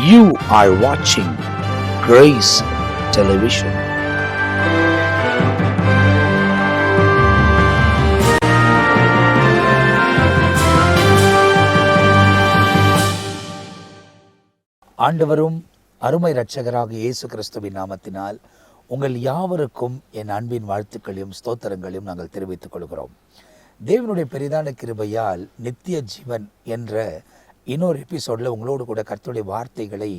You are watching Grace Television. ஆண்டவரும் அருமை இரட்சகராக இயேசு கிறிஸ்துவின் நாமத்தினால் உங்கள் யாவருக்கும் என் அன்பின் வாழ்த்துக்களையும் ஸ்தோத்திரங்களையும் நாங்கள் தெரிவித்துக் கொள்கிறோம். தேவனுடைய பெரிதான கிருபையால் நித்திய ஜீவன் என்ற இன்னொரு எபிசோடில் உங்களோடு கூட கர்த்தருடைய வார்த்தைகளை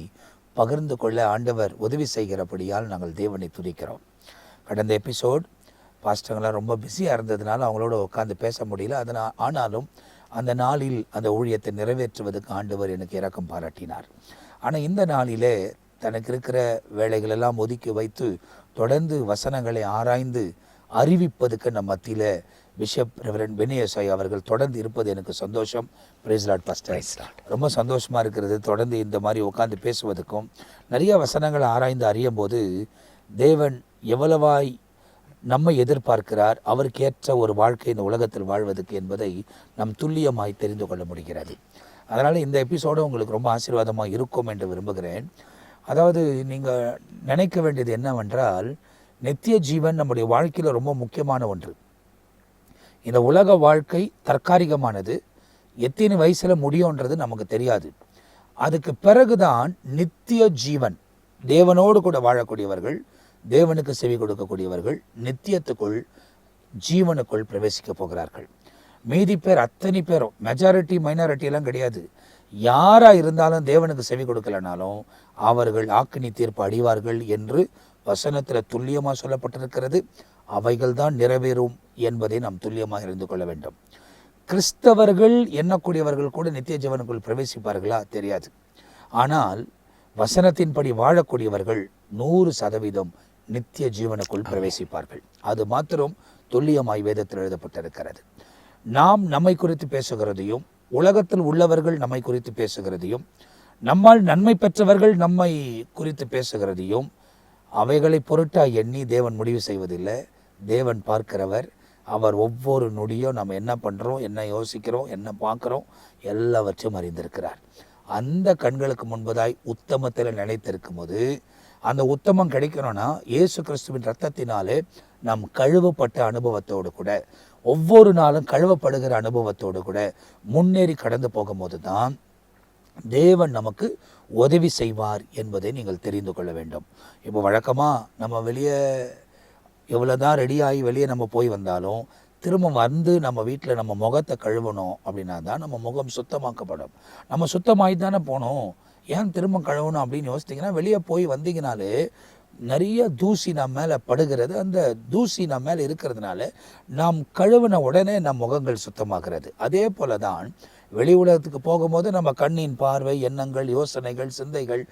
பகிர்ந்து கொள்ள ஆண்டவர் உதவி செய்கிறபடியால் நாங்கள் தேவனை துதிக்கிறோம். கடந்த எபிசோட் பாஸ்டர்லாம் ரொம்ப பிஸியாக இருந்ததுனால அவங்களோட உட்காந்து பேச முடியல. ஆனாலும் அந்த நாளில் அந்த ஊழியத்தை நிறைவேற்றுவதற்கு ஆண்டவர் எனக்கு இரக்கம் பாராட்டினார். ஆனால் இந்த நாளிலே தனக்கு இருக்கிற வேலைகளெல்லாம் ஒதுக்கி வைத்து தொடர்ந்து வசனங்களை ஆராய்ந்து அறிவிப்பதுக்கு நம்ம மத்தியில் பிஷப் ரெவரண்ட் பெனியசாய் அவர்கள் தொடர்ந்து இருப்பது எனக்கு சந்தோஷம். பிரைஸ் லார்ட் பாஸ்டர், ரொம்ப சந்தோஷமாக இருக்கிறது. தொடர்ந்து இந்த மாதிரி உட்காந்து பேசுவதற்கும் நிறைய வசனங்களை ஆராய்ந்து அறியும் போது தேவன் எவ்வளவாய் நம்மை எதிர்பார்க்கிறார், அவருக்கேற்ற ஒரு வாழ்க்கை இந்த உலகத்தில் வாழ்வதற்கு என்பதை நம் துல்லியமாய் தெரிந்து கொள்ள முடிகிறது. அதனால் இந்த எபிசோடு உங்களுக்கு ரொம்ப ஆசீர்வாதமாக இருக்கும் என்று விரும்புகிறேன். அதாவது நீங்கள் நினைக்க வேண்டியது என்னவென்றால், நித்திய ஜீவன் நம்முடைய வாழ்க்கையில் ரொம்ப முக்கியமான ஒன்று. இந்த உலக வாழ்க்கை தற்காலிகமானது, எத்தனை வயசில் முடியுன்றது நமக்கு தெரியாது. அதுக்கு பிறகுதான் நித்திய ஜீவன், தேவனோடு கூட வாழக்கூடியவர்கள், தேவனுக்கு செவி கொடுக்கக்கூடியவர்கள் நித்தியத்துக்குள் ஜீவனுக்குள் பிரவேசிக்க போகிறார்கள். மீதி பேர் அத்தனை பேரும், மெஜாரிட்டி மைனாரிட்டியெல்லாம் கிடையாது, யாராக இருந்தாலும் தேவனுக்கு செவி கொடுக்கலனாலும் அவர்கள் ஆக்கினி தீர்ப்பு அடைவார்கள் என்று வசனத்தில் துல்லியமாக சொல்லப்பட்டிருக்கிறது. அவைகள் தான் நிறைவேறும் என்பதை நாம் துல்லியமாக இருந்து கொள்ள வேண்டும். கிறிஸ்தவர்கள் எண்ணக்கூடியவர்கள் கூட நித்திய ஜீவனுக்குள் பிரவேசிப்பார்களா தெரியாது. ஆனால் வசனத்தின்படி வாழக்கூடியவர்கள் 100% நித்திய ஜீவனுக்குள் பிரவேசிப்பார்கள். அது மாத்திரம் துல்லியமாய் வேதத்தில் எழுதப்பட்டிருக்கிறது. நாம் நம்மை குறித்து பேசுகிறதையும், உலகத்தில் உள்ளவர்கள் நம்மை குறித்து பேசுகிறதையும், நம்மால் நன்மை பெற்றவர்கள் நம்மை குறித்து பேசுகிறதையும் அவைகளை பொருட்டாக எண்ணி தேவன் முடிவு செய்வதில்லை. தேவன் பார்க்கிறவர். அவர் ஒவ்வொரு நொடியும் நம்ம என்ன பண்ணுறோம், என்ன யோசிக்கிறோம், என்ன பார்க்குறோம் எல்லாவற்றையும் அறிந்திருக்கிறார். அந்த கண்களுக்கு முன்பதாய் உத்தமத்தில் நிலைத்திருக்கும் போது, அந்த உத்தமம் கிடைக்கணும்னா இயேசு கிறிஸ்துவின் இரத்தத்தினாலே நாம் கழுவப்பட்ட அனுபவத்தோடு கூட, ஒவ்வொரு நாளும் கழுவப்படுகிற அனுபவத்தோடு கூட முன்னேறி கடந்து போகும்போது தான் தேவன் நமக்கு உதவி செய்வார் என்பதை நீங்கள் தெரிந்து கொள்ள வேண்டும். இப்போ வழக்கமாக நம்ம வெளியே எவ்வளோதான் ரெடியாகி வெளியே நம்ம போய் வந்தாலும் திரும்ப வந்து நம்ம வீட்டில் நம்ம முகத்தை கழுவணும் அப்படின்னா தான் நம்ம முகம் சுத்தமாக்கப்படும். நம்ம சுத்தமாகி தானே போகணும், ஏன் திரும்ப கழுவணும் அப்படின்னு யோசித்திங்கன்னா, வெளியே போய் வந்தீங்கனாலே நிறைய தூசி நம்ம மேலே படுகிறது. அந்த தூசி நம்ம மேலே இருக்கிறதுனால நாம் கழுவின உடனே நம் முகங்கள் சுத்தமாகிறது. அதே போல தான் வெளி உலகத்துக்கு போகும்போது நம்ம கண்ணின் பார்வை, எண்ணங்கள், யோசனைகள், சிந்தைகள்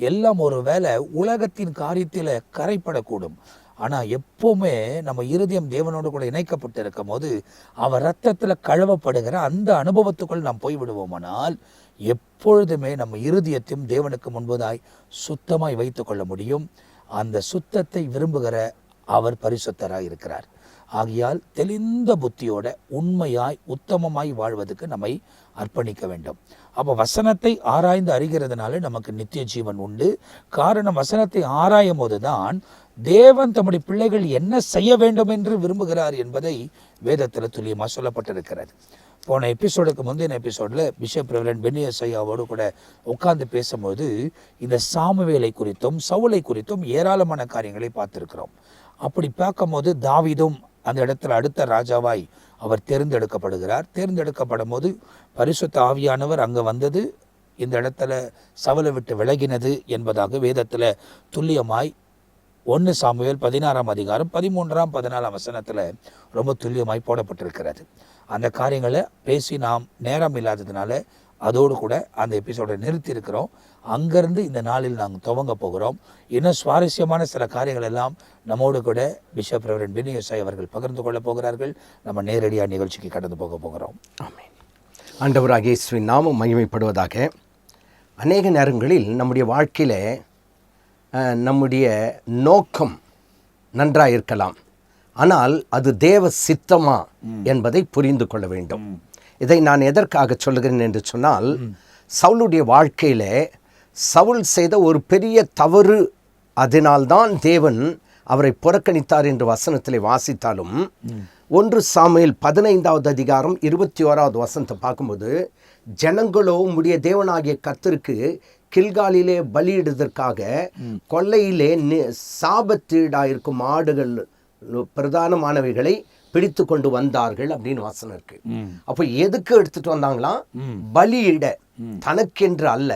எல்லாம் ஒரு வேளை உலகத்தின் காரியத்தில் கரைப்படக்கூடும். ஆனால் எப்போவுமே நம்ம இருதயம் தேவனோடு கூட இணைக்கப்பட்டு இருக்கும் போது அவர் இரத்தத்தில் கழுவப்படுகிற அந்த அனுபவத்துக்குள் நாம் போய்விடுவோமானால் எப்பொழுதுமே நம்ம இருதயத்தையும் தேவனுக்கு முன்பதாய் சுத்தமாய் வைத்து கொள்ள முடியும். அந்த சுத்தத்தை விரும்புகிற அவர் பரிசுத்தராய் இருக்கிறார். ஆகையால் தெளிந்த புத்தியோட உண்மையாய் உத்தமமாய் வாழ்வதற்கு நம்மை அர்ப்பணிக்க வேண்டும். அப்போ வசனத்தை ஆராய்ந்து அறிகிறதுனால நமக்கு நித்திய ஜீவன் உண்டு. காரணம், வசனத்தை ஆராயும் போது தான் தேவன் தம்முடைய பிள்ளைகள் என்ன செய்ய வேண்டும் என்று விரும்புகிறார் என்பதை வேதத்தில் துல்லியமாக சொல்லப்பட்டிருக்கிறது. போன எபிசோடுக்கு முந்தைய எபிசோடில் பிஷப் ரெவரண்ட் பெனியசாயோடு கூட உட்கார்ந்து பேசும்போது இந்த சாமுவேலை குறித்தும் சவுலை குறித்தும் ஏராளமான காரியங்களை பார்த்துருக்கிறோம். அப்படி பார்க்கும்போது தாவீதும் அந்த இடத்துல அடுத்த ராஜாவாய் அவர் தேர்ந்தெடுக்கப்படுகிறார். தேர்ந்தெடுக்கப்படும் போது பரிசுத்த ஆவியானவர் அங்கே வந்தது இந்த இடத்துல சவுலை விட்டு விலகினது என்பதாக வேதத்தில் துல்லியமாய் 1 சாமுவேல் 16ஆம் அதிகாரம் 13, 14 வசனத்தில் ரொம்ப துல்லியமாய் போடப்பட்டிருக்கிறது. அந்த காரியங்களை பேசி நாம் நேரம் இல்லாததுனால அதோடு கூட அந்த எபிசோடை நிறுத்தி இருக்கிறோம். அங்கேருந்து இந்த நாளில் நாங்கள் துவங்க போகிறோம். இன்னும் சுவாரஸ்யமான சில காரியங்கள் எல்லாம் நம்மோடு கூட பிஷப் ரெவரண்ட் பெனியசாய் அவர்கள் பகிர்ந்து கொள்ள போகிறார்கள். நம்ம நேரடியாக நிகழ்ச்சிக்கு கடந்து போக போகிறோம். ஆமென். ஆண்டவராகிய இயேசுவின் நாமம் மகிமைப்படுவதாக. அநேக நேரங்களில் நம்முடைய வாழ்க்கையில் நம்முடைய நோக்கம் நன்றாக இருக்கலாம், ஆனால் அது தேவ சித்தமா என்பதை புரிந்து கொள்ள வேண்டும். இதை நான் எதற்காக சொல்லுகிறேன் என்று சொன்னால், சவுலுடைய வாழ்க்கையில் சவுல் செய்த ஒரு பெரிய தவறு, அதனால்தான் தேவன் அவரை புறக்கணித்தார் என்று வசனத்திலே வாசித்தாலும் 1 சாமுவேல் 15வது அதிகாரம் 21வது வசனத்தை பார்க்கும்போது, ஜனங்களோ உம்முடைய தேவனாகிய கர்த்தருக்கு கில்காலிலே பலியிடுவதற்காக கொல்லையிலே சாபத்தீடாயிருக்கும் ஆடுகள் பிரதானமானவைகளை பிடித்து கொண்டு வந்தார்கள் அப்படின்னு வசனம் இருக்கு. அப்போ எதுக்கு எடுத்துட்டு வந்தாங்களாம்? பலியிட, தனக்கென்று அல்ல,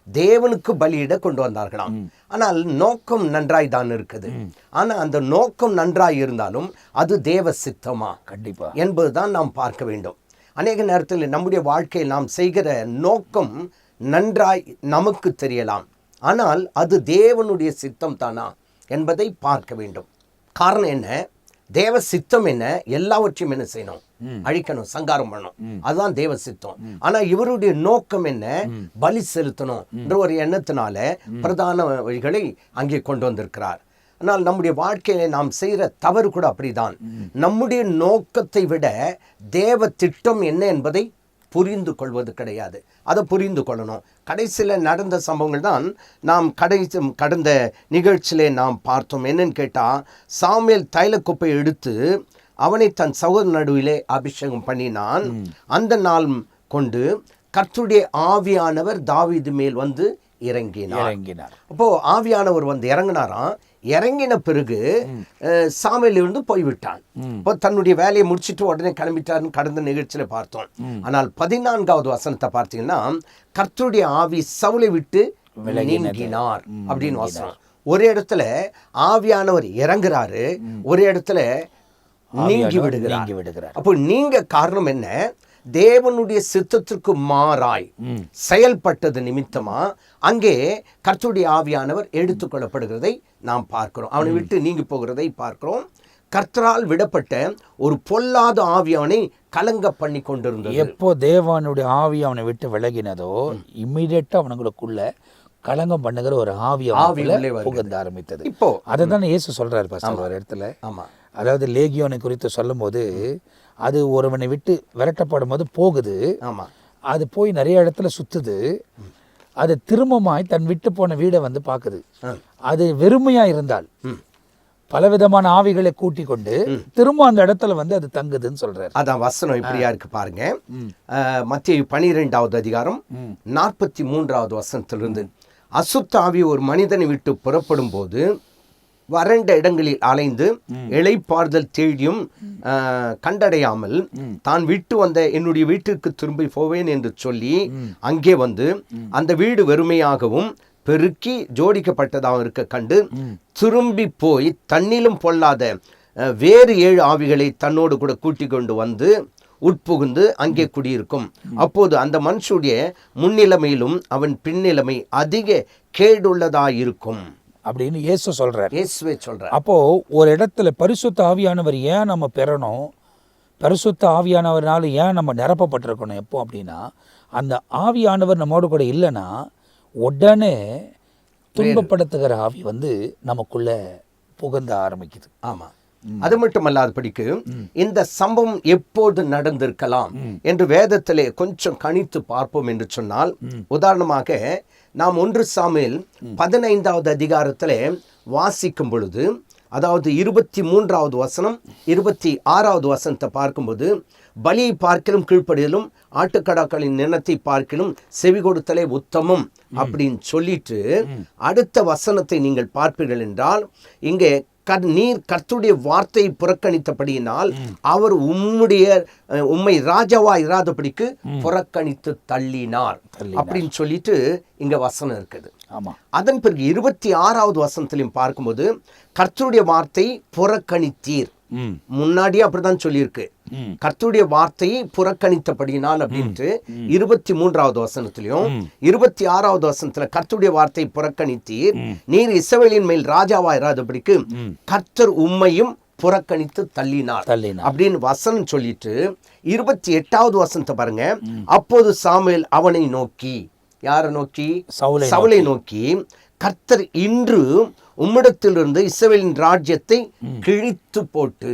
தேவனுக்கு பலியிட கொண்டு வந்தார்களாம். ஆனால் நோக்கம் நன்றாய் தான் இருக்குது. ஆனா அந்த நோக்கம் நன்றாய் இருந்தாலும் அது தேவ சித்தமா கண்டிப்பா என்பதுதான் நாம் பார்க்க வேண்டும். அநேக நேரத்தில் நம்முடைய வாழ்க்கையில் நாம் செய்கிற நோக்கம் நன்றாய் நமக்கு தெரியலாம், ஆனால் அது தேவனுடைய சித்தம் தானா என்பதை பார்க்க வேண்டும். காரணம் என்ன? தேவ சித்தம் என்ன? எல்லாவற்றையும் என்ன செய்யணும்? அழிக்கணும், சங்காரம் பண்ணணும். அதுதான் தேவ சித்தம். ஆனா இவருடைய நோக்கம் என்ன? பலி செலுத்தணும் என்ற ஒரு எண்ணத்தினால பிரதான வழிகளை அங்கே கொண்டு வந்திருக்கிறார். ஆனால் நம்முடைய வாழ்க்கையில நாம் செய்கிற தவறு கூட அப்படிதான். நம்முடைய நோக்கத்தை விட தேவ திட்டம் என்ன என்பதை புரிந்து கொள்வது கிடையாது. அதை புரிந்து கொள்ளணும். கடைசியில் நடந்த சம்பவங்கள் தான் நாம் கடந்த நிகழ்ச்சியிலே நாம் பார்த்தோம். என்னன்னு கேட்டால், சாமுவேல் தைலக்குப்பை எடுத்து அவனை தன் சகோதரன் நடுவிலே அபிஷேகம் பண்ணினான். அந்த நாள் கொண்டு கர்த்தருடைய ஆவியானவர் தாவீது மேல் வந்து இறங்கினார். அப்போ ஆவியானவர் வந்து இறங்கினாராம். இறங்கின பிறகு சாமுவேல் இருந்து போய்விட்டான். இப்போ தன்னுடைய வேலையை முடிச்சுட்டு உடனே கிளம்பிட்டாருன்னு கடந்த நிகழ்ச்சியில பார்த்தோம். ஆனால் 14வது வசனத்தை பார்த்தீங்கன்னா, கர்த்தருடைய ஆவி சவுலை விட்டு நீங்கினார் அப்படின்னு வசனம். ஒரு இடத்துல ஆவியானவர் இறங்குறாரு, ஒரு இடத்துல நீங்கி விடுகிறார். அப்போ நீங்க காரணம் என்ன? தேவனுடைய சித்தத்திற்கு மாறாய் செயல்பட்டது நிமித்தமா அங்கே கர்த்தருடைய ஆவியானவர் எடுத்துக்கொள்ளப்படுகிறதை நாம் பார்க்கிறோம். அவனை விட்டு நீங்கி போகிறதை பார்க்கிறோம். கர்த்தரால் விடப்பட்ட ஒரு பொல்லாத ஆவியானை கலங்க பண்ணி கொண்டிருந்தது. எப்போ தேவனுடைய ஆவி அவனை விட்டு விலகினதோ இம்மிடியேட்டா அவனுங்களுக்குள்ள கலங்கம் பண்ணுகிற ஒரு ஆவி புகுந்த ஆரம்பித்தது. இப்போ அதுதான் இயேசு சொல்றாரு பாஸ்டர் ஒரு இடத்துல. ஆமா, அதாவது லேகியோனை குறித்து சொல்லும் போது, அது ஒருவனை விட்டு விரட்டப்படும் போது போகுது. ஆமா, அது போய் நிறைய இடத்துல சுத்துது. அது திரும்பமாய் தன் விட்டு போன வீடை வந்து பார்க்குது. அது வெறுமையா இருந்தால் பலவிதமான ஆவிகளை கூட்டி கொண்டு திரும்ப அந்த இடத்துல வந்து அது தங்குதுன்னு சொல்றாரு. அதான் வசனம் இப்படியா இருக்கு பாருங்க. மத்தேயு 12வது அதிகாரம் 43வது வசனத்திலிருந்து, அசுத்த ஆவி ஒரு மனிதனை விட்டு புறப்படும் போது வறண்ட இடங்களில் அலைந்து இளைப்பாறுதல் தேடியும் கண்டடையாமல் தான் விட்டு வந்த என்னுடைய வீட்டிற்கு திரும்பி போவேன் என்று சொல்லி அங்கே வந்து அந்த வீடு வெறுமையாகவும் பெருக்கி ஜோடிக்கப்பட்டதாக இருக்க கண்டு திரும்பி போய் தன்னிலும் பொல்லாத வேறு 7 ஆவிகளை தன்னோடு கூட கூட்டி கொண்டு வந்து உட்புகுந்து அங்கே குடியிருக்கும். அப்போது அந்த மனுஷனுடைய முன்னிலைமையிலும் அவன் பின்னிலைமை அதிக கேடுள்ளதாயிருக்கும் அப்படின்னு இயேசு சொல்றார். இயேசுவே சொல்றார். அப்போ ஒரு இடத்துல பரிசுத்த ஆவியானவர் ஏன் நம்ம பெறணும், பரிசுத்த ஆவியானவர்னால ஏன் நம்ம நிரப்பப்பட்டிருக்கணும் எப்போ அப்படின்னா, அந்த ஆவியானவர் நம்மோடு கூட இல்லைன்னா உடனே துன்பப்படுத்துகிற ஆவி வந்து நமக்குள்ள புகுந்த ஆரம்பிக்குது. ஆமா, அது மட்டுமல்லாதபடிக்கு இந்த சம்பவம் எப்போது நடந்திருக்கலாம் என்று வேதத்திலே கொஞ்சம் கணித்து பார்ப்போம் என்று சொன்னால், உதாரணமாக நாம் 1 சாமுவேல் 15வது அதிகாரத்திலே வாசிக்கும் பொழுது, அதாவது 23வது வசனம் 26வது வசனத்தை பார்க்கும்போது, பலியை பார்க்கிலும் கீழ்ப்படிதலும் ஆட்டுக்கடாக்களின் நினத்தை பார்க்கிலும் செவி கொடுத்தலே உத்தமம் அப்படின்னு சொல்லிட்டு அடுத்த வசனத்தை நீங்கள் பார்ப்பீர்கள் என்றால், இங்கே நீர் கர்த்தருடைய வார்த்தையை புறக்கணித்தபடியினால் அவர் உம்மை ராஜாவா இராதபடிக்கு புறக்கணித்து தள்ளினார் அப்படின்னு சொல்லிட்டு இங்க வசனம் இருக்குது. அதன் பிறகு 26வது வசனத்திலையும் பார்க்கும்போது, கர்த்தருடைய வார்த்தை புறக்கணித்தீர். முன்னாடியே அப்படிதான் சொல்லியிருக்கு, கர்த்தருடைய வார்த்தையை புறக்கணித்தபடியினால் அப்படின்ட்டு 23வது வசனத்திலையும் 26வது வசனத்துல கர்த்தருடைய வார்த்தை புறக்கணித்தீர், நீர் இஸ்ரவேலின் மேல் ராஜாவா இராதபடிக்கு கர்த்தர் உம்மையும் புறக்கணித்து தள்ளினார் அப்படின்னு வசனம் சொல்லிட்டு 28வது வசனத்தை பாருங்க. அப்போது சாமுவேல் அவனை நோக்கி, யாரை நோக்கி? சவுலை நோக்கி, கர்த்தர் இன்று உம்மிடத்திலிருந்து இஸ்ரவேலின் ராஜ்யத்தை கிழித்து போட்டு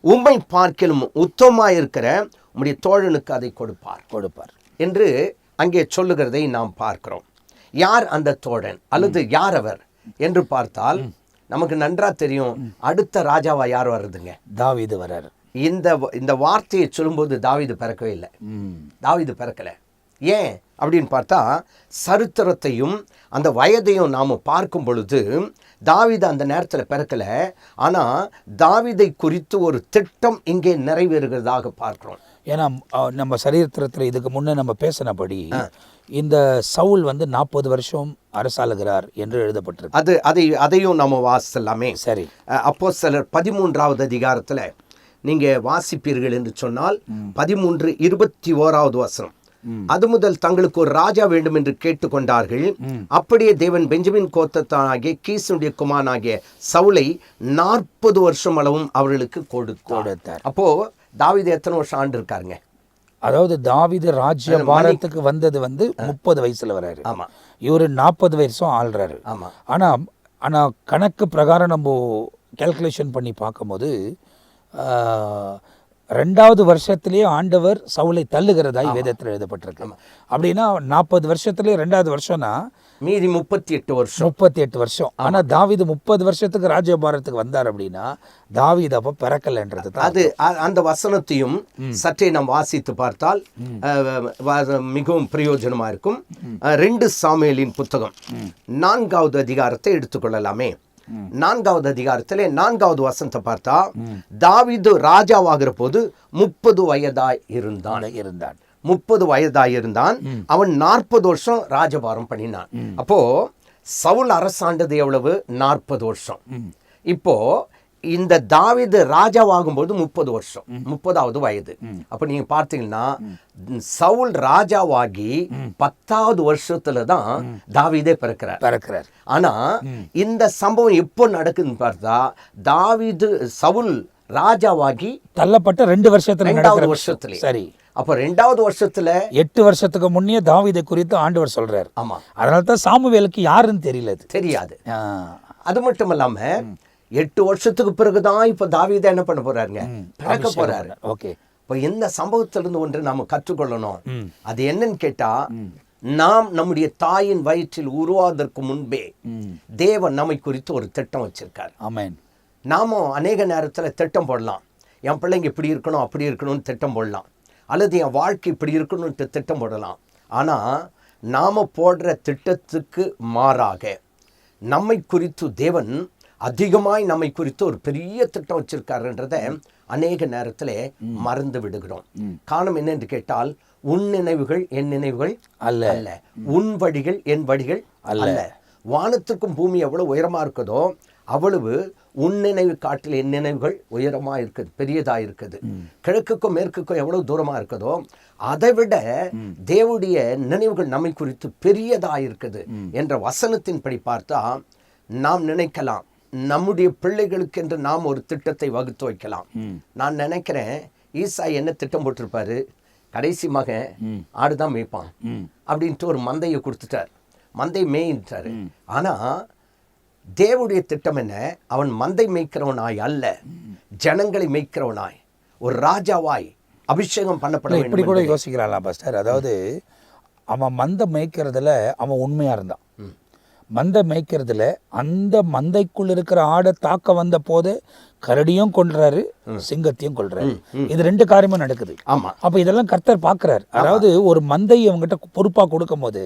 உம்மை பார்க்கிலும் உத்தமமாயிருக்கிற உம்முடைய தோழனுக்கு அதை கொடுப்பார் என்று அங்கே சொல்லுகிறதை நாம் பார்க்கிறோம். யார் அந்த தோழன் அல்லது யார் அவர் என்று பார்த்தால் நமக்கு நன்றா தெரியும். அடுத்த ராஜாவா யார் வர்றதுங்க? தாவீது வர்றாரு. இந்த வார்த்தையை சொல்லும்போது தாவீது பிறக்கவே இல்லை. தாவீது பிறக்கல. ஏன் அப்படின்னு பார்த்தா சரித்திரத்தையும் அந்த வயதையும் நாம் பார்க்கும் பொழுது தாவீது அந்த நேரத்தில் பிறக்கல. ஆனால் தாவீதை குறித்து ஒரு திட்டம் இங்கே நிறைவேறுகிறதாக பார்க்கிறோம். ஏன்னா நம்ம சரித்திரத்தில் இதுக்கு முன்னே நம்ம பேசினபடி இந்த சவுல் 40 வருஷம் அரசாளுகிறார் என்று எழுதப்பட்டிருக்கு. அதையும் நம்ம வாசிக்கலாமே. சரி, அப்போஸ்தலர் 13வது அதிகாரத்தில் நீங்கள் வாசிப்பீர்கள் என்று சொன்னால் 13:21 வசனம். அது முதல் தங்களுக்கு ஒரு ராஜா வேண்டும் என்று கேட்டுக்கொண்டார்கள். அப்படியே தேவன் பெஞ்சமின் கோத்திரத்தானாகிய கீசுடைய குமாரனாகிய சவுலை 40 வருஷம் அளவும் அவர்களுக்கு கொடுத்தார். அப்போ தாவீது எத்தனை வருஷம் ஆண்டு இருக்காருங்க? அதாவது தாவீது ராஜ்ய பாரத்துக்கு வந்தது 30 வயசுல வர்றாரு. ஆமா, இவரு 40 வருஷம் ஆள்றாரு. ஆமா. ஆனா கணக்கு பிரகாரம் நம்ம கால்குலேஷன் பண்ணி பார்க்கும்போது 2வது வருஷத்திலேயே ஆண்டவர் சவுலை தள்ளுகிறதாய் வேதத்தில் எழுதப்பட்டிருக்கு. அப்படின்னா 40 வருஷத்துலேயே 2வது வருஷம்னா மீதி 38 வருஷம். ஆனா தாவீது 30 வருஷத்துக்கு ராஜ்யபாரத்துக்கு வந்தார். அப்படின்னா தாவீது அப்ப பிறக்கலன்றது அது அந்த வசனத்தையும் சற்றே நாம் வாசித்து பார்த்தால் மிகவும் பிரயோஜனமா இருக்கும். 2 சாமுவேலின் புத்தகம் 4வது அதிகாரத்தை எடுத்துக்கொள்ளலாமே. 4வது அதிகாரத்தில் 4வது வசனத்தை பார்த்தா தாவீது ராஜாவாகிற போது 30 வயதாய் இருந்தான். 30 வயதாய் இருந்தான். அவன் 40 வருஷம் ராஜபாரம் பண்ணினான். அப்போ சவுல் அரசாண்டது எவ்வளவு? 40 வருஷம். இப்போ இந்த தாவீது ராஜாவாகும்போது 30 வருஷம், 30வது வயது. அப்ப நீங்க பார்த்தீங்கன்னா சவுல் ராஜாவாகி 10வது வருஷத்துல தான் தாவீதே பிறக்கிறார். ஆனா இந்த சம்பவம் எப்போ நடக்குதுன்னு பார்த்தா தாவீது சவுல் ராஜாவாகி தள்ளப்பட்ட 2 வருஷத்துல. சரி, அப்ப 2வது வருஷத்துல 8 வருஷத்துக்கு முன்னே தாவீதை குறித்து ஆண்டவர் சொல்றாரு. ஆமா, அதனால்தான் சாமுவேலுக்கு யாருன்னு தெரியாது. அது மட்டும் இல்லாம 8 வருஷத்துக்கு பிறகுதான் இப்ப தாவீதை என்ன பண்ண போறாருங்க? பிறக்க போறாரு. ஓகே, இப்ப இந்த சம்பவத்திலிருந்து ஒன்று நாம கற்றுக்கொள்ளணும். அது என்னன்னு கேட்டா, நாம் நம்முடைய தாயின் வயிற்றில் உருவாவதற்கு முன்பே தேவன் நம்மை குறித்து ஒரு திட்டம் வச்சிருக்காரு. ஆமென். நாம அநேக நேரத்துல திட்டம் போடலாம். என் பிள்ளைங்க இப்படி இருக்கணும் அப்படி இருக்கணும்னு திட்டம் போடலாம், அல்லது என் வாழ்க்கை இப்படி இருக்கணும்னு திட்டம் போடலாம். ஆனா நாம போடுற திட்டத்துக்கு மாறாக நம்மை குறித்து தேவன் அதிகமாய் நம்மை குறித்து ஒரு பெரிய திட்டம் வச்சிருக்காருன்றத அநேக நேரத்துல மறந்து விடுகிறோம். காரணம் என்னென்று கேட்டால், உன் நினைவுகள் என் நினைவுகள் அல்ல, உன் வழிகள் என் வழிகள் அல்ல. வானத்துக்கும் பூமி எவ்வளவு உயரமா இருக்குதோ அவ்வளவு உன் நினைவு காட்டில் என் நினைவுகள் உயரமா இருக்குது, பெரியதா இருக்குது. கிழக்குக்கும் மேற்குக்கும் எவ்வளவு தூரமா இருக்குதோ அதை விட தேவனுடைய நினைவுகள் நம்மை குறித்து பெரியதா இருக்குது என்ற வசனத்தின்படி பார்த்தா நாம் நினைக்கலாம், நம்முடைய பிள்ளைகளுக்கு என்று நாம் ஒரு திட்டத்தை வகுத்து வைக்கலாம். நான் நினைக்கிறேன் ஈசா என்ன திட்டம் போட்டிருப்பாரு, கடைசி மகன் ஆடுதான் மேய்ப்பான் அப்படின்ட்டு ஒரு மந்தையை கொடுத்துட்டார், மந்தை மேயின்றாரு. ஆனா தேவனுடைய திட்டம் என்ன? அவன் மந்தை மேய்க்கிறவனாய் அல்ல, ஜனங்களை மேய்க்கிறவனாய், ஒரு ராஜாவாய் அபிஷேகம் பண்ணப்பட வேண்டும். இப்படி கூட யோசிக்கிறான் பாஸ்டர். அதாவது அவன் மந்தை மேய்க்கிறதுல அவன் உண்மையா இருந்தான். மந்தை மேய்க்கிறதுல அந்த மந்தைக்குள் இருக்கிற ஆடை தாக்க வந்த போது கரடியும் கொல்றாரு, சிங்கத்தையும் கொல்றாரு. இது 2 காரியமும் நடக்குது. ஆமா. அப்ப இதெல்லாம் கர்த்தர் பாக்குறாரு. அதாவது ஒரு மந்தை அவங்ககிட்ட பொறுப்பா கொடுக்கும் போது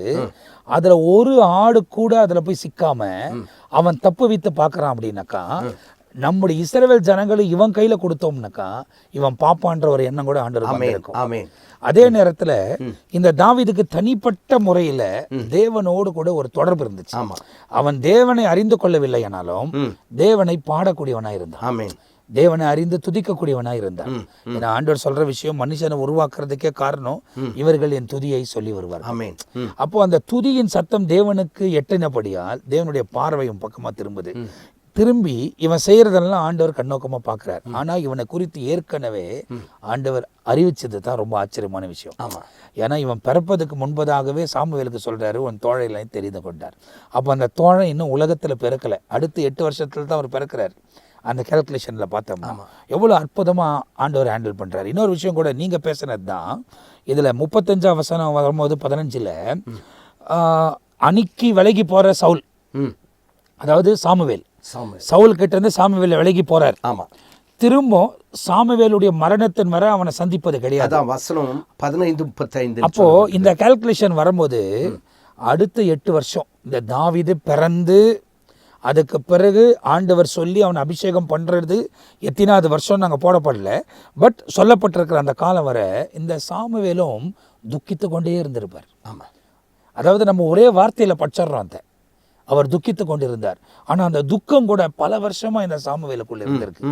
அதுல ஒரு ஆடு கூட அதுல போய் சிக்காம அவன் தப்பு வைத்து பாக்குறான். அப்படின்னாக்கா நம்முடைய இஸ்ரவேல் ஜனங்களை இவன் கையில கொடுத்தோம்னாக்கா இவன் பாப்பான்ற ஒரு எண்ணம் கூட ஆண்டவருக்கு இருக்கும். அதே நேரத்துல இந்த தாவீதுக்கு தனிப்பட்ட முறையில தேவனோடு கூட ஒரு தொடர்பு இருந்துச்சு. அவன் தேவனை அறிந்து கொள்ளவில்லை ஆனாலும் தேவனை பாடக்கூடியவனா இருந்தான், தேவனை அறிந்து துதிக்கக்கூடியவனா இருந்தான். ஏன்னா ஆண்டவர் சொல்ற விஷயம், மனுஷனை உருவாக்குறதுக்கே காரணம் இவர்கள் என் துதியை சொல்லி வருவார். அப்போ அந்த துதியின் சத்தம் தேவனுக்கு எட்டினபடியால் தேவனுடைய பார்வையும் பக்கமா திரும்பி இவன் செய்யறதெல்லாம் ஆண்டவர் கண்ணோக்கமா பாக்குறாரு. ஆனா இவனை குறித்து ஏற்கனவே ஆண்டவர் அறிவிச்சது தான் ரொம்ப ஆச்சரியமான விஷயம். ஏன்னா இவன் பிறப்பதுக்கு முன்பதாகவே சாமுவேலுக்கு சொல்றாரு, உன் தோழைகளை தெரிந்து கொண்டார். அப்போ அந்த தோழை இன்னும் உலகத்துல பிறக்கல, அடுத்து 8 வருஷத்துல தான் அவர் பிறக்கிறார். அந்த கால்குலேஷன்ல பார்த்தோம்னா எவ்வளவு அற்புதமா ஆண்டவர் ஹேண்டில் பண்றாரு. இன்னொரு விஷயம் கூட நீங்க பேசுனது தான், இதுல 35 வசனம் வரும்போது 15ல் அணிக்கு விலகி போற சவுல், ம் அதாவது சாமுவேல், சாமுவேல். சவுல் கிட்ட இருந்து சாமுவேல் விலகி போறார். ஆமாம். திரும்ப சாமுவேலுடைய மரணத்தின் வரை அவனை சந்திப்பது கிடையாது. அதான் வசனம் 15:35. அப்போ இந்த கால்குலேஷன் வரும்போது அடுத்த 8 வருஷம் இந்த தாவீது பிறந்து அதுக்கு பிறகு ஆண்டவர் சொல்லி அவனை அபிஷேகம் பண்ணுறது எத்தனாவது வருஷம் நாங்கள் போடப்படல. பட் சொல்லப்பட்டிருக்கிற அந்த காலம் வரை இந்த சாமுவேலும் துக்கித்து கொண்டே இருந்திருப்பார். ஆமாம். அதாவது நம்ம ஒரே வார்த்தையில் படிச்சிடுறோம், அந்த அவர் துக்கித்து கொண்டிருந்தார். ஆனால் அந்த துக்கம் கூட பல வருஷமாக இந்த சாமுவேலுக்குள்ள இருந்திருக்கு.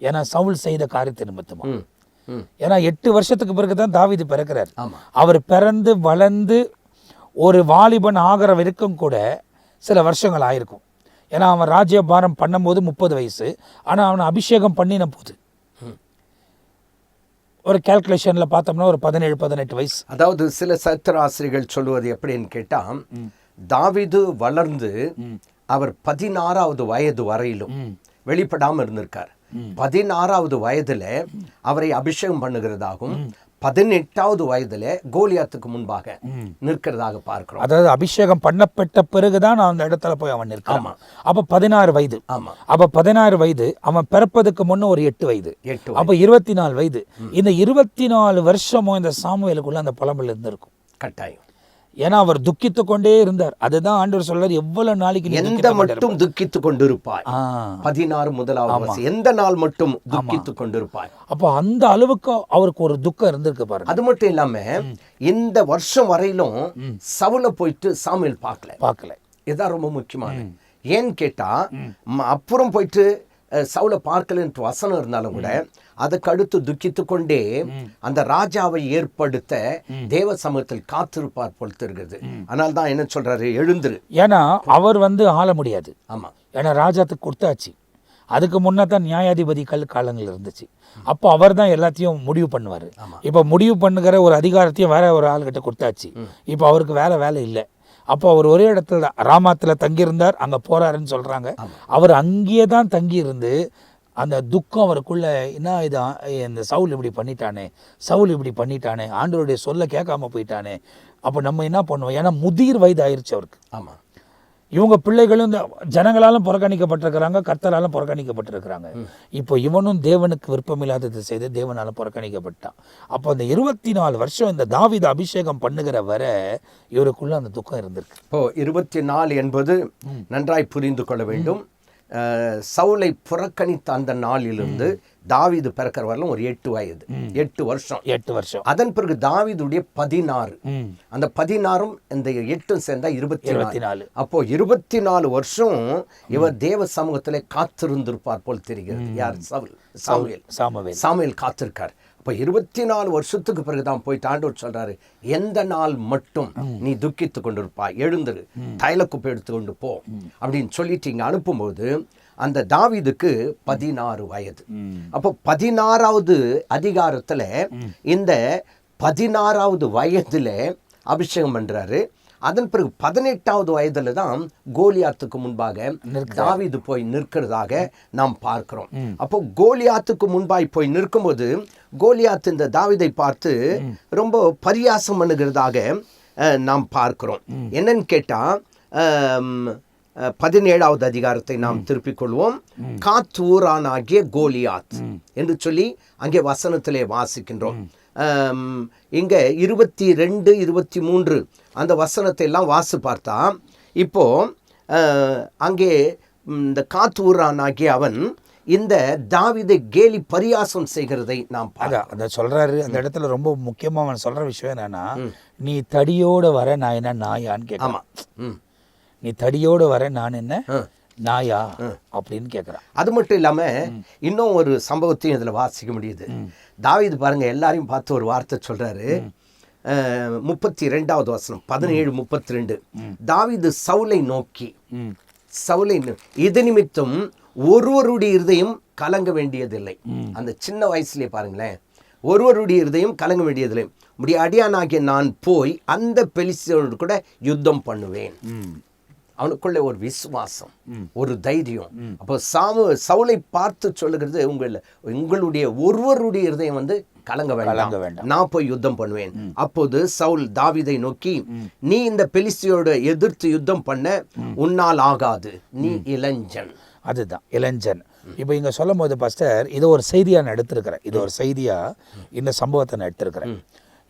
ஏன்னா சவுல் செய்த காரியத்தை நிமித்தமா. ஏன்னா 8 வருஷத்துக்கு பிறகு தான் தாவீது பிறக்கிறார். அவர் பிறந்து வளர்ந்து ஒரு வாலிபன் ஆகிற வரைக்கும் கூட சில வருஷங்கள் ஆயிருக்கும். ஏன்னா அவன் ராஜ்யபாரம் பண்ணும்போது 30 வயசு, ஆனால் அவனை அபிஷேகம் பண்ணின போது ஒரு கால்குலேஷனில் பார்த்தோம்னா ஒரு 17-18 வயசு. அதாவது சில சரித்திர ஆசிரியர்கள் சொல்லுவது எப்படின்னு கேட்டால், தாவீது வளர்ந்து அவர் 16வது வயது வரையிலும் வெளிப்படாமல் இருந்திருக்கார். 16வது வயதுல அவரை அபிஷேகம் பண்ணுகிறதாகவும் 18வது வயதுல கோலியாத்துக்கு முன்பாக நிற்கிறதாக பார்க்கிறோம். அதாவது அபிஷேகம் பண்ணப்பட்ட பிறகுதான் அந்த இடத்துல போய் அவன் நிற்கான். அப்ப 16 வயது. அப்ப 16 வயது, அவன் பிறப்பதுக்கு முன்ன ஒரு 8 வயது, அப்ப 24 வயது. இந்த 24 வருஷமும் இந்த சாமுவேலுக்குள்ள அந்த புலம்பல் இருந்திருக்கும் கட்டாயம். ஏன்னா அவர் துக்கித்து கொண்டே இருந்தார். அதுதான் ஆண்டவர் சொல்றார், எவ்வளவு நாளைக்கு எந்த மட்டும் துக்கித்து கொண்டிருப்பாய். 16 முதலாவது எந்த நாள் மட்டும் துக்கித்து கொண்டிருப்பாய். அப்போ அந்த அளவுக்கு அவருக்கு ஒரு துக்கம் இருந்திருக்கு பாருங்க. அது மட்டும் இல்லாம இந்த வருஷம் வரையிலும் சவுல போயிட்டு சாமுவேல் பார்க்கல. இதுதான் ரொம்ப முக்கியமான. ஏன்னு கேட்டா அப்புறம் போயிட்டு சவுல பார்க்கலன்ட்டு வசனம் இருந்தாலும் கூட அதுக்கு அடுத்து துக்கித்து கொண்டே அந்த ராஜாவை ஏற்படுத்த தேவ சமூகத்தில் காத்திருப்பார் போல் தெரிகிறது. ஆனால் தான் என்ன சொல்றாரு, எழுந்துரு. ஏன்னா அவர் ஆள முடியாது. ஆமா. ஏன்னா ராஜாத்துக்கு கொடுத்தாச்சு. அதுக்கு முன்னதான் நியாயாதிபதி காலங்கள் இருந்துச்சு. அப்போ அவர் தான் எல்லாத்தையும் முடிவு பண்ணுவார். இப்போ முடிவு பண்ணுகிற ஒரு அதிகாரத்தையும் வேற ஒரு ஆள்கிட்ட கொடுத்தாச்சு. இப்போ அவருக்கு வேலை இல்லை. அப்போ அவர் ஒரே இடத்துல ராமாத்தில் தங்கியிருந்தார், அங்கே போறாருன்னு சொல்றாங்க. அவர் அங்கேயே தான் தங்கியிருந்து அந்த துக்கம் அவருக்குள்ள, என்ன இது இந்த சவுல் இப்படி பண்ணிட்டானே, ஆண்டவருடைய சொல்ல கேட்காம போயிட்டானே, அப்போ நம்ம என்ன பண்ணுவோம்? ஏன்னா முதிர் வயது ஆயிடுச்சு அவருக்கு. ஆமாம். இவங்க பிள்ளைகளும் இந்த ஜனங்களாலும் புறக்கணிக்கப்பட்டிருக்கிறாங்க, கர்த்தராலும் புறக்கணிக்கப்பட்டிருக்கிறாங்க. இப்போ இவனும் தேவனுக்கு விருப்பமில்லாததை செய்து தேவனாலும் புறக்கணிக்கப்பட்டான். அப்போ அந்த 24 வருஷம் இந்த தாவீது அபிஷேகம் பண்ணுகிற வர இவருக்குள்ள அந்த துக்கம் இருந்திருக்கு. இப்போ 24 என்பது நன்றாய் புரிந்து கொள்ள வேண்டும். சவுலை புறக்கணித்த அந்த நாளிலிருந்து தாவீது பிறக்கிற வரலும் ஒரு 8 வயது, 8 வருஷம். அதன் பிறகு தாவீதுடைய 16, அந்த 16ம் இந்த 8ம் சேர்ந்தா 24. அப்போ 24 வருஷம் இவர் தேவ சமூகத்திலே காத்திருந்திருப்பார் போல் தெரிகிறது. யார்? சாமுவேல் காத்திருக்கார். அப்போ 24 வருஷத்துக்கு பிறகுதான் போயிட்டு ஆண்டவர் சொல்றாரு, எந்த நாள் மட்டும் நீ துக்கித்து கொண்டிருப்பாய், எழுந்துரு, தைல குப்பை எடுத்து கொண்டு போ அப்படின்னு சொல்லிட்டு இங்க அனுப்பும்போது அந்த தாவீதுக்கு 16 வயது. அப்போ 16வது அதிகாரத்துல இந்த 16வது வயதுல அபிஷேகம் பண்றாரு. அதன் பிறகு 18வது வயதுல தான் கோலியாத்துக்கு முன்பாக தாவீது போய் நிற்கிறதாக நாம் பார்க்கிறோம். அப்போ கோலியாத்துக்கு முன்பாய் போய் நிற்கும்போது கோலியாத்து இந்த தாவீதை பார்த்து ரொம்ப பரியாசம் பண்ணுகிறதாக நாம் பார்க்கிறோம். என்னன்னு கேட்டா 17வது அதிகாரத்தை நாம் திருப்பிக் கொள்வோம். காத்தூரானாகிய கோலியாத் என்று சொல்லி அங்கே வசனத்திலே வாசிக்கின்றோம். இங்க 22, 23 அந்த வசனத்தை எல்லாம் வாசி பார்த்தா இப்போ அங்கே இந்த காத்தூரானாகிய அவன் இந்த தாவீதை கேலி பரியாசம் செய்கிறதை நாம் அந்த சொல்றாரு. அந்த இடத்துல ரொம்ப முக்கியமா அவன் சொல்ற விஷயம் என்னன்னா, நீ தடியோட வர நான் என்ன நாயான்னு கேட்கலாம். நீ தடியோட வர நான் என்ன நாயா அப்படின்னு கேட்கிறான். அது மட்டும் இல்லாம இன்னும் ஒரு சம்பவத்தையும் இதுல வாசிக்க முடியுது. தாவீது பாருங்க எல்லாரையும் பார்த்து ஒரு வார்த்தை சொல்றாரு. 32வது வசனம் 17:32. தாவீது சவுலை நோக்கி, இது நிமித்தம் ஒருவருடைய இருதயம் கலங்க வேண்டியதில்லை. அந்த சின்ன வயசுலயே பாருங்களேன், ஒருவருடைய இருதயம் கலங்க வேண்டியதில்லை, உடைய அடியானாகிய நான் போய் அந்த பெலிஸ்தரோடு கூட யுத்தம் பண்ணுவேன் அவனுக்குள்ள ஒரு விசுவாசம், ஒரு தைரியம். அப்போ சவுலை பார்த்து சொல்லுகிறது, உங்களுடைய ஒருவருடைய இருதயம் வந்து கலங்க வேண்டாம், நான் போய் யுத்தம் பண்ணுவேன். அப்போது சவுல் தாவீதை நோக்கி, நீ இந்த பெலிஸ்தியோட எதிர்த்து யுத்தம் பண்ண உன்னால் ஆகாது, நீ இளைஞன். அதுதான் இளைஞன். இப்போ இங்கே சொல்லும் போது பாஸ்டர், இது ஒரு செய்தியாக நான் எடுத்திருக்கிறேன். இது ஒரு செய்தியாக இந்த சம்பவத்தை நான் எடுத்திருக்கிறேன்.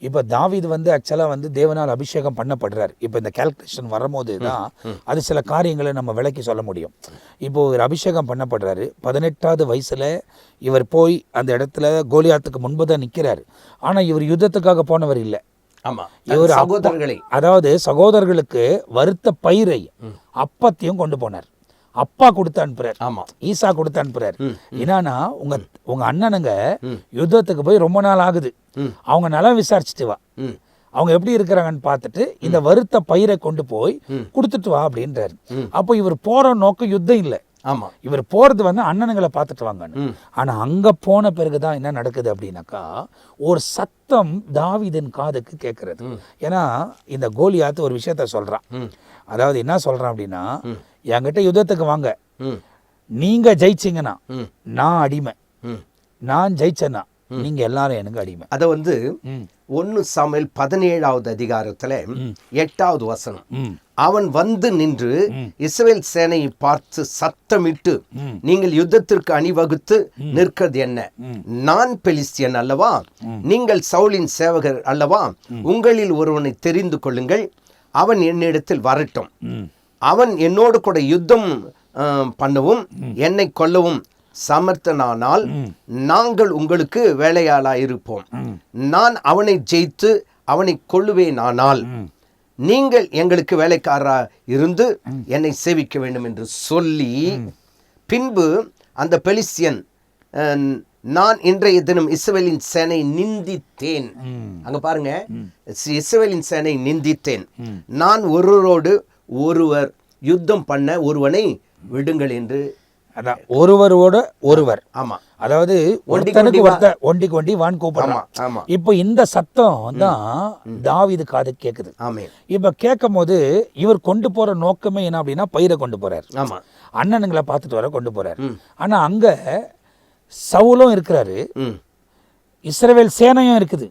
இப்போ தாவீது வந்து ஆக்சுவலாக வந்து தேவனால் அபிஷேகம் பண்ணப்படுறார். இப்போ இந்த கேல்குலேஷன் வரும்போது தான் அது சில காரியங்களை நம்ம விளக்கி சொல்ல முடியும். இப்போ ஒரு அபிஷேகம் பண்ணப்படுறாரு. 18வது வயசில் இவர் போய் அந்த இடத்துல கோலியாத்துக்கு முன்பு தான் நிற்கிறாரு. ஆனால் இவர் யுத்தத்துக்காக போனவர் இல்லை. இவர் சகோதரர்களை, அதாவது சகோதரர்களுக்கு வறுத்த பயிரை அப்பத்தையும் கொண்டு போனார். அப்பா கொடுத்து அனுப்புறாரு. ஈசா கொடுத்து அனுப்புறாரு. என்னன்னா உங்க அண்ணனுங்க யுத்தத்துக்கு போய் ரொம்ப நாள் ஆகுது, அவங்க நலம் விசாரிச்சுட்டு வா, அவங்க எப்படி இருக்கிறாங்கன்னு பார்த்துட்டு இந்த வறுத்த பயிரை கொண்டு போய் கொடுத்துட்டு வா அப்படின்றாரு. அப்போ இவர் போற நோக்கம் யுத்தம் இல்லை. இவர் போறது வந்து அண்ணனுங்களை பார்த்துட்டு வாங்கன்னு. ஆனா அங்க போன பிறகுதான் என்ன நடக்குது அப்படின்னாக்கா, ஒரு சத்தம் தாவீதின் காதுக்கு கேட்கறது. ஏன்னா இந்த கோலியாத்து ஒரு விஷயத்த சொல்றான். அதாவது என்ன சொல்றான் அப்படின்னா, என்கிட்ட யுத்தத்துக்கு வாங்க, நீங்க ஜெயிச்சிங்கன்னா நான் அடிமை, நான் ஜெயிச்சேன்னா நீங்க எல்லாரும் எனக்கு அடிமை. அத வந்து 1 சாமுவேல் 17வது அதிகாரத்துல 8வது வசனம், அவன் வந்து நின்று இஸ்ரவேல் சேனையை பார்த்து சத்தமிட்டு, நீங்கள் யுத்தத்திற்கு அணிவகுத்து நிற்கிறது என்ன? நான் பெலிஸ்தியன் அல்லவா? நீங்கள் சவுலின் சேவகர் அல்லவா? உங்களில் ஒருவனை தெரிந்து கொள்ளுங்கள், அவன் என்னிடத்தில் வரட்டும், அவன் என்னோடு கூட யுத்தம் பண்ணவும் என்னை கொல்லவும் சமர்த்தனானால் நாங்கள் உங்களுக்கு வேலையாளாயிருப்போம். நான் அவனை ஜெயித்து அவனை கொல்லுவேனானால் நீங்கள் எங்களுக்கு வேலைக்காரா இருந்து என்னை சேவிக்க வேண்டும் என்று சொல்லி, பின்பு அந்த பெலிஸ்தியன், நான் இன்றைய தினம் இஸ்ரவேலின் சேனை நிந்தித்தேன். அங்க பாருங்க, இஸ்ரவேலின் சேனை நிந்தித்தேன், நான் ஒருவரோடு ஒருவர் யுத்தம் பண்ண ஒருவனை விடுங்கள் என்று. அதான் ஒருவரோட ஒருவர். அதாவது ஒண்டிக்கு ஒண்டி வான் கூப்பிடலாம். இப்போ இந்த சத்தம் தான் தாவீது காது கேக்குது. இப்ப கேட்கும் போது இவர் கொண்டு போற நோக்கமே என்ன அப்படின்னா, பயிரை கொண்டு போறாரு, அண்ணனுங்களை பார்த்துட்டு வர கொண்டு போறாரு. ஆனா அங்க சவுலும் இருக்கிறாரு, இஸ்ரவேல் சேனையும் இருக்குது,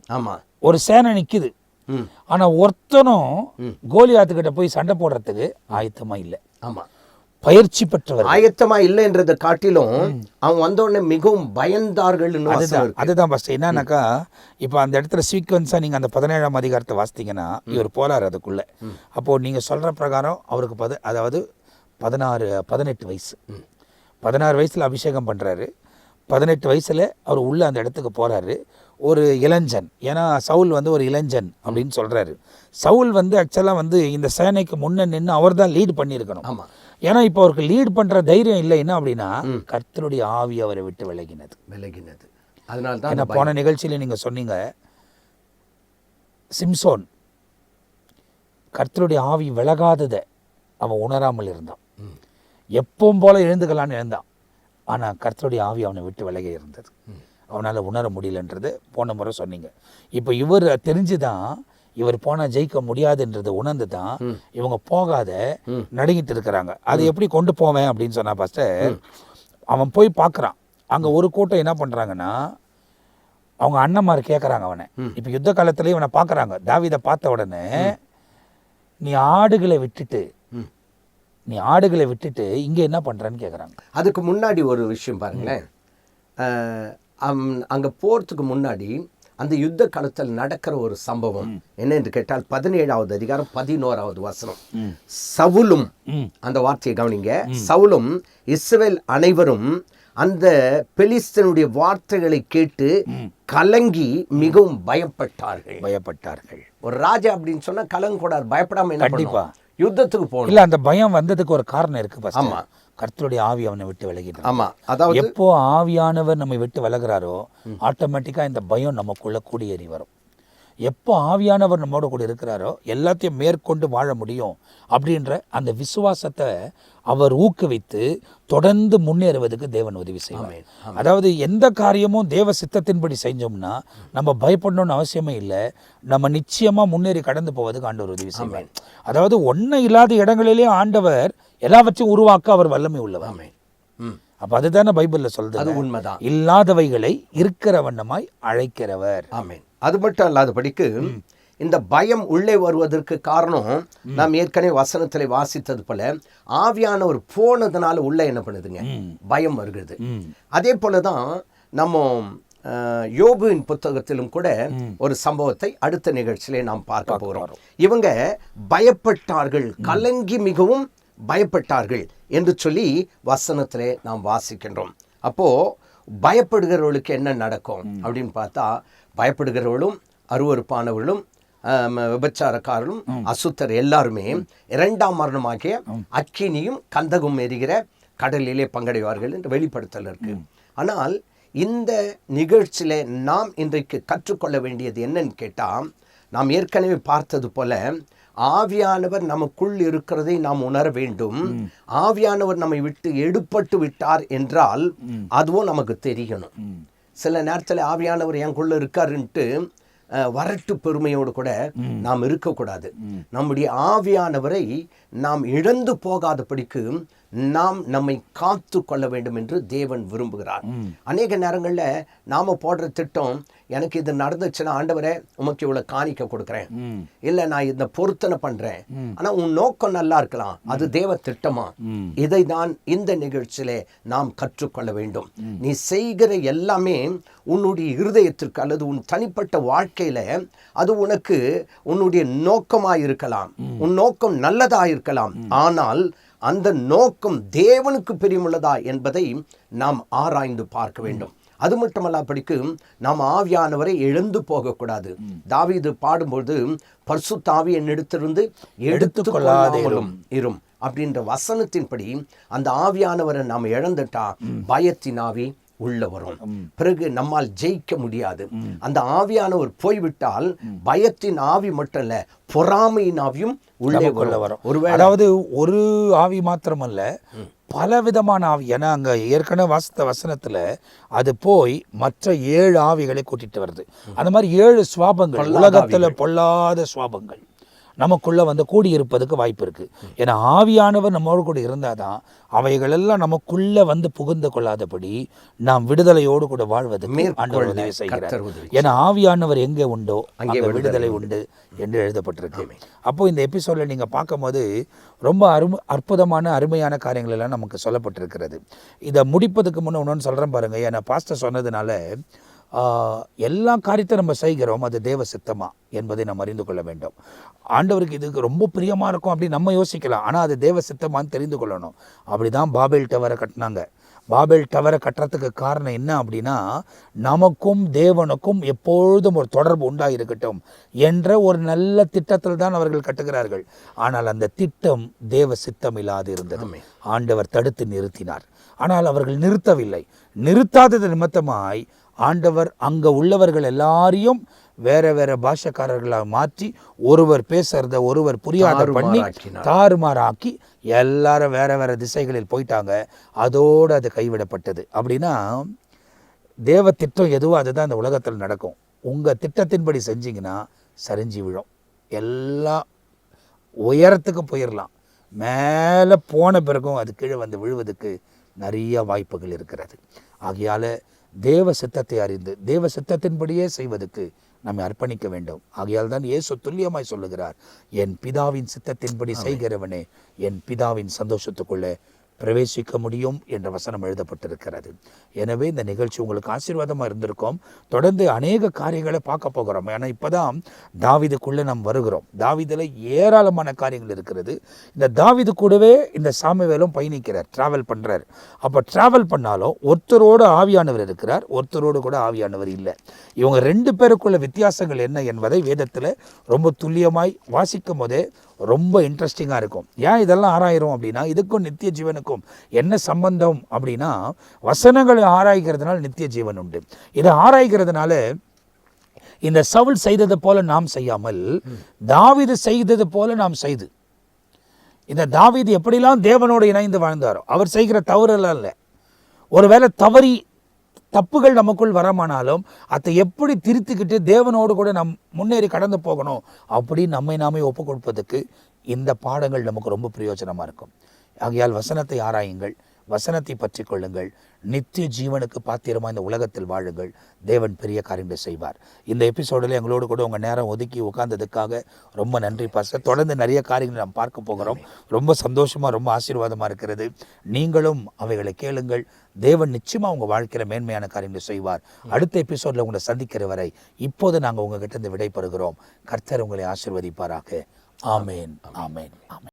ஒரு சேனை நிக்குது. ஆனா ஒருத்தனும் கோலியாத்துக்கிட்ட போய் சண்டை போடுறதுக்கு ஆயத்தமா இல்லை. பயிற்சி பெற்றவர் ஆயத்தமா இல்லை என்றதை காட்டிலும் அவன் வந்த உடனே மிகவும் பயந்தார்கள். அதுதான் ஃபர்ஸ்ட் என்னன்னாக்கா, இப்போ அந்த இடத்துல சீக்வன்ஸா நீங்க அந்த 17ஆம் அதிகாரத்தை வாசித்தீங்கன்னா, இவர் போறாரு அதுக்குள்ள. அப்போ நீங்க சொல்ற பிரகாரம் அவருக்கு அதாவது 18 வயசு, 16 வயசுல அபிஷேகம் பண்றாரு. 18 வயசுல அவர் உள்ள அந்த இடத்துக்கு போறாரு. ஒரு இளைஞன், ஏன்னா சவுல் வந்து ஒரு இளைஞன் அப்படின்னு சொல்றாரு. சவுல் வந்து ஆக்சுவலா வந்து இந்த சேனைக்கு முன்ன நின்று அவர் தான் லீட் பண்ணியிருக்கணும். ஏன்னா இப்போ அவருக்கு லீட் பண்ற தைரியம் இல்லை. என்ன அப்படின்னா, கர்த்தருடைய ஆவி அவரை விட்டு விலகினது. அதனால தான் போன நிகழ்ச்சியில நீங்க சொன்னீங்க, சிம்சோன் கர்த்தருடைய ஆவி விலகாததை அவன் உணராமல் இருந்தான். எப்பவும் போல எழுந்துக்கலான்னு எழுந்தான். ஆனா கர்த்தருடைய ஆவி அவனை விட்டு விலகி இருந்தது. அவனால் உணர முடியலன்றது போன முறை சொன்னீங்க. இப்போ இவர் தெரிஞ்சுதான், இவர் போனால் ஜெயிக்க முடியாதுன்றது உணர்ந்து தான் இவங்க போகாத நடுங்கிட்டு இருக்கிறாங்க. அது எப்படி கொண்டு போவேன் அப்படின்னு சொன்னா பாஸ்டர், அவன் போய் பார்க்குறான். அங்கே ஒரு கூட்டம் என்ன பண்ணுறாங்கன்னா, அவங்க அண்ணன்மார் கேட்குறாங்க அவனை. இப்போ யுத்த காலத்துலேயே இவனை பார்க்குறாங்க. தாவீதை பார்த்த உடனே, நீ ஆடுகளை விட்டுட்டு இங்கே என்ன பண்ணுறன்னு கேட்குறாங்க. அதுக்கு முன்னாடி ஒரு விஷயம் பாருங்களேன். அங்கே போகிறதுக்கு முன்னாடி அந்த யுத்த காலத்தில் நடக்கிற ஒரு சம்பவம் என்ன என்று கேட்டால், 17வது அதிகாரம் 11வது வசனம், சவுலும், அந்த வார்த்தையை கவனிங்க, சவுலும் இஸ்ரவேல் அனைவரும் அந்த பெலிஸ்தனுடைய வார்த்தைகளை கேட்டு கலங்கி மிகவும் பயப்பட்டார்கள். ஒரு ராஜா அப்படின்னு சொன்னா கலங்கக்கூடாது, பயப்படாம என்ன கண்டிப்பா யுத்தத்துக்கு போகணும். இல்ல, அந்த பயம் வந்ததுக்கு ஒரு காரணம் இருக்கு. ஆமா, கர்த்தருடைய ஆவி அவனை விட்டு விலகிட்டான். ஆமா, அதாவது எப்போ ஆவியானவர் நம்மை விட்டு விலகிறாரோ ஆட்டோமேட்டிக்கா இந்த பயம் நமக்குள்ள குடியேறி வரும். எப்போ ஆவியானவர் நம்மோட கூட இருக்கிறாரோ எல்லாத்தையும் மேற்கொண்டு வாழ முடியும் அப்படின்ற அந்த விசுவாசத்தை அவர் ஊக்குவித்து தொடர்ந்து முன்னேறுவதற்கு தேவன் உதவி செய்வார். அதாவது எந்த காரியமும் தேவ சித்தத்தின்படி செஞ்சோம்னா நம்ம பயப்படணும்னு அவசியமே இல்லை. நம்ம நிச்சயமாக முன்னேறி கடந்து போவதுக்கு ஆண்டவர் உதவி செய்வார். அதாவது ஒன்றும் இல்லாத இடங்களிலே ஆண்டவர் எல்லாவற்றையும் உருவாக்க அவர் வல்லமை உள்ளவர். அப்ப அதுதானே பைபிள்ல சொல்றது. அது உண்மைதான். இல்லாதவைகளை இருக்கிற வண்ணமாய் அழைக்கிறவர். ஆமென். அது மட்டும் இல்லாதபடிக்கு இந்த பயம் உள்ளே வருவதற்கு காரணம் நாம் ஏற்கனவே வசனத்தில் வாசித்தது போல ஆவியானவர் போனதுனால உள்ள என்ன பண்ணுதுங்க, பயம் வருகிறது. அதே போலதான் நம்ம யோபுவின் புத்தகத்திலும் கூட ஒரு சம்பவத்தை அடுத்த நிகழ்ச்சியிலே நாம் பார்க்க போகிறோம். இவங்க பயப்பட்டார்கள், கலங்கி மிகவும் பயப்பட்டார்கள் என்று சொல்லி வசனத்திலே நாம் வாசிக்கின்றோம். அப்போ பயப்படுகிறவர்களுக்கு என்ன நடக்கும் அப்படின்னு பார்த்தா, பயப்படுகிறவர்களும் அருவருப்பானவர்களும் விபச்சாரக்காரர்களும் அசுத்தர் எல்லாருமே இரண்டாம் மரணமாகிய அக்கினியும் கந்தகும் எரிகிற கடலிலே பங்கடைவார்கள் என்று வெளிப்படுத்தல் இருக்கு. ஆனால் இந்த நிகழ்ச்சியில நாம் இன்றைக்கு கற்றுக்கொள்ள வேண்டியது என்னன்னு கேட்டால், நாம் ஏற்கனவே பார்த்தது போல ஆவியானவர் நமக்குள் இருக்கிறதை நாம் உணர வேண்டும். ஆவியானவர் நம்மை விட்டு எடுபட்டு விட்டார் என்றால் அதுவும் நமக்கு தெரியணும். சில நேரத்தில் ஆவியானவர் எனக்குள்ள இருக்காருன்ட்டு வரட்டு பெருமையோடு கூட நாம் இருக்கக்கூடாது. நம்முடைய ஆவியானவரை நாம் இழந்து போகாதபடிக்கு நாம் நம்மை காத்து கொள்ள வேண்டும் என்று தேவன் விரும்புகிறார். அநேக நேரங்களில் நாம போடுற திட்டம், எனக்கு இது நடந்துச்சுன்னா ஆண்டவரே உமக்கு இவ்வளவு காணிக்க கொடுக்குறேன், இல்லை நான் இந்த பொருத்தனை பண்றேன், ஆனா உன் நோக்கம் நல்லா இருக்கலாம், அது தேவ திட்டமா? இதை தான் இந்த நிகழ்ச்சியிலே நாம் கற்றுக்கொள்ள வேண்டும். நீ செய்கிற எல்லாமே உன்னுடைய இருதயத்திற்கு அல்லது உன் தனிப்பட்ட வாழ்க்கையில அது உனக்கு உன்னுடைய நோக்கமாக இருக்கலாம், உன் நோக்கம் நல்லதாக இருக்கலாம். ஆனால் அந்த நோக்கம் தேவனுக்கு பிரியமுள்ளதா என்பதை நாம் ஆராய்ந்து பார்க்க வேண்டும். அது மட்டுமல்லாபடிக்கு நாம் ஆவியானவரை எழுந்து போகக்கூடாது. தாவீது பாடும்போது பரிசுத்த ஆவி என்னிடத்திலிருந்து எடுத்துக்கொள்ளாதேரும் இரும் அப்படின்ற வசனத்தின்படி அந்த ஆவியானவரை நாம் இழந்துட்டா பயத்தின் ஆவி உள்ள வரும். பிறகு நம்மால் ஜெயிக்க முடியாது. அந்த ஆவியானவர் போய்விட்டால் பயத்தின் ஆவி மட்டும் இல்ல, பொறாமையின் ஆவியும் உள்ளே வரும். ஒருவேளை அதாவது ஒரு ஆவி மாத்திரமல்ல, பல விதமான ஆவி. ஏன்னா அங்க ஏற்கனவே வாசித்த வசனத்துல அது போய் மற்ற 7 ஆவிகளை கூட்டிட்டு வருது. அந்த மாதிரி 7 சுவாபங்கள், உலகத்துல பொல்லாத சுவாபங்கள் நமக்குள்ள வந்து கூடியிருப்பதுக்கு வாய்ப்பு இருக்கு. ஏன்னா ஆவியானவர் நம்மோடு கூட இருந்தாதான் அவைகளெல்லாம் நமக்குள்ள வந்து புகுந்து கொள்ளாதபடி நாம் விடுதலையோடு கூட வாழ்வதற்கு ஆண்டவர் உதவி செய்கிறார். ஏன்னா ஆவியானவர் எங்கே உண்டோ அங்கே விடுதலை உண்டு என்று எழுதப்பட்டிருக்கு. அப்போ இந்த எபிசோட்ல நீங்க பார்க்கும்போது ரொம்ப அற்புதமான அருமையான காரியங்கள் எல்லாம் நமக்கு சொல்லப்பட்டிருக்கிறது. இதை முடிப்பதுக்கு முன்னே ஒன்று சொல்றேன் பாருங்க. ஏன்னா பாஸ்டர் சொன்னதுனால எல்லா காரியத்தை நம்ம செய்கிறோம், அது தேவ சித்தமா என்பதை நம்ம அறிந்து கொள்ள வேண்டும். ஆண்டவருக்கு இதுக்கு ரொம்ப பிரியமா இருக்கும் அப்படி நம்ம யோசிக்கலாம், ஆனால் அது தேவ சித்தமான்னு தெரிந்து கொள்ளணும். அப்படிதான் பாபேல் டவரை கட்டினாங்க. பாபேல் டவரை கட்டுறதுக்கு காரணம் என்ன அப்படின்னா, நமக்கும் தேவனுக்கும் எப்பொழுதும் ஒரு தொடர்பு உண்டாயிருக்கட்டும் என்ற ஒரு நல்ல திட்டத்தில் தான் அவர்கள் கட்டுகிறார்கள். ஆனால் அந்த திட்டம் தேவ சித்தம் இல்லாது இருந்தது. ஆண்டவர் தடுத்து நிறுத்தினார். ஆனால் அவர்கள் நிறுத்தவில்லை. நிறுத்தாதது நிமித்தமாய் ஆண்டவர் அங்க உள்ளவர்கள் எல்லாரையும் வேற வேற பாஷக்காரர்களாக மாற்றி, ஒருவர் பேசுறத ஒருவர் புரியாத பண்ணி தாறுமாறாக்கி எல்லாரும் வேற வேற திசைகளில் போயிட்டாங்க. அதோடு அது கைவிடப்பட்டது. அப்படின்னா தேவ திட்டம் எதுவோ அதுதான் இந்த உலகத்தில் நடக்கும். உங்க திட்டத்தின்படி செஞ்சீங்கன்னா சரிஞ்சு விழும். எல்லாம் உயரத்துக்கு போயிடலாம், மேலே போன பிறகும் அது கீழே வந்து விழுவதுக்கு நிறைய வாய்ப்புகள் இருக்கிறது. ஆகையால தேவ சித்தத்தை அறிந்து தேவ சித்தத்தின்படியே செய்வதற்கு நம்மை அர்ப்பணிக்க வேண்டும். ஆகையால் தான் இயேசு துல்லியமாய் சொல்லுகிறார், என் பிதாவின் சித்தத்தின்படி செய்கிறவனே என் பிதாவின் சந்தோஷத்துக்குள்ளே பிரவேசிக்க முடியும் என்ற வசனம் எழுதப்பட்டிருக்கிறது. எனவே இந்த நிகழ்ச்சி உங்களுக்கு ஆசீர்வாதமாக இருந்திருக்கும். தொடர்ந்து அநேக காரியங்களை பார்க்க போகிறோம். ஏன்னா இப்போதான் தாவீதுக்குள்ளே நாம் வருகிறோம். தாவீதில் ஏராளமான காரியங்கள் இருக்கிறது. இந்த தாவீது கூடவே இந்த சாமுவேலும் பயணிக்கிறார், ட்ராவல் பண்ணுறார். அப்போ ட்ராவல் பண்ணாலும் ஒருத்தரோடு ஆவியானவர் இருக்கிறார், ஒருத்தரோடு கூட ஆவியானவர் இல்லை. இவங்க 2 பேருக்குள்ள வித்தியாசங்கள் என்ன என்பதை வேதத்தில் ரொம்ப துல்லியமாய் வாசிக்கும் போதே ரொம்ப இன்ட்ரெஸ்டிங்காக இருக்கும். ஏன் இதெல்லாம் ஆராயிரும் அப்படின்னா, இதுக்கும் நித்திய ஜீவனுக்கும் என்ன சம்பந்தம் அப்படின்னா, வசனங்களை ஆராய்கிறதுனால நித்திய ஜீவன் உண்டு. இதை ஆராய்கிறதுனால இந்த சவுல் செய்தது போல நாம் செய்யாமல் தாவீது செய்தது போல நாம் செய்து, இந்த தாவீது எப்படிலாம் தேவனோடு இணைந்து வாழ்ந்தாரோ, அவர் செய்கிற தவறுலாம் இல்லை, ஒருவேளை தப்புகள் நமக்குள் வரமானாலும் அதை எப்படி திருத்திக்கிட்டு தேவனோடு கூட நம் முன்னேறி கடந்து போகணும் அப்படின்னு நம்மை நாமே ஒப்பு கொடுப்பதுக்கு இந்த பாடங்கள் நமக்கு ரொம்ப பிரயோஜனமாக இருக்கும். ஆகையால் வசனத்தை ஆராயுங்கள், வசனத்தை பற்றி கொள்ளுங்கள், நித்திய ஜீவனுக்கு பாத்திரமாக இந்த உலகத்தில் வாழுங்கள். தேவன் பெரிய காரியங்களை செய்வார். இந்த எபிசோடில் எங்களோடு கூட உங்கள் நேரம் ஒதுக்கி உட்கார்ந்ததுக்காக ரொம்ப நன்றி பாஸ்டர். தொடர்ந்து நிறைய காரியங்களை நாம் பார்க்க போகிறோம். ரொம்ப சந்தோஷமாக, ரொம்ப ஆசீர்வாதமாக இருக்கிறது. நீங்களும் அவைகளை கேளுங்கள். தேவன் நிச்சயமாக உங்கள் வாழ்க்கையில் மேன்மையான காரியங்களை செய்வார். அடுத்த எபிசோடில் உங்களை சந்திக்கிற வரை இப்போது நாங்கள் உங்ககிட்ட இருந்து விடைபெறுகிறோம். கர்த்தர் உங்களை ஆசீர்வதிப்பாராக. ஆமேன், ஆமேன், ஆமேன்.